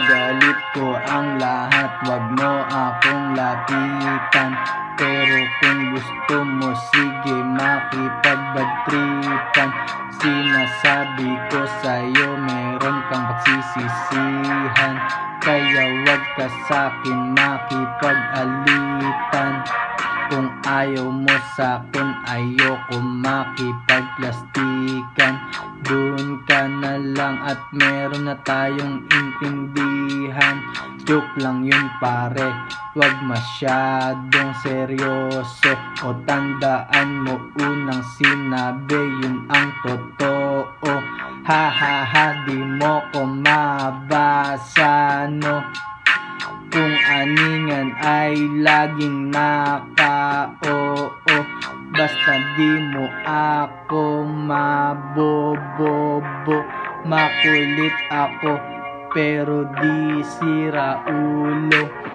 Ipagalit ko ang lahat, wag mo akong lapitan. Pero kung gusto mo, sige makipagbadtripan. Sinasabi ko sa'yo, meron kang pagsisisihan. Kaya wag ka sa'kin makipag-alitan. Kung ayaw mo sa'kin, ayoko makipagplastikan. Doon ka na lang at meron na tayong intindihan. Joke lang yun pare, wag masyadong seryoso. O tandaan mo, unang sinabi yun ang totoo. Ha ha ha, di mo ko mabasa no. Kung aningan ay laging naka-oo. Basta di mo ako mabobobo. Makulit ako pero di sira ulo.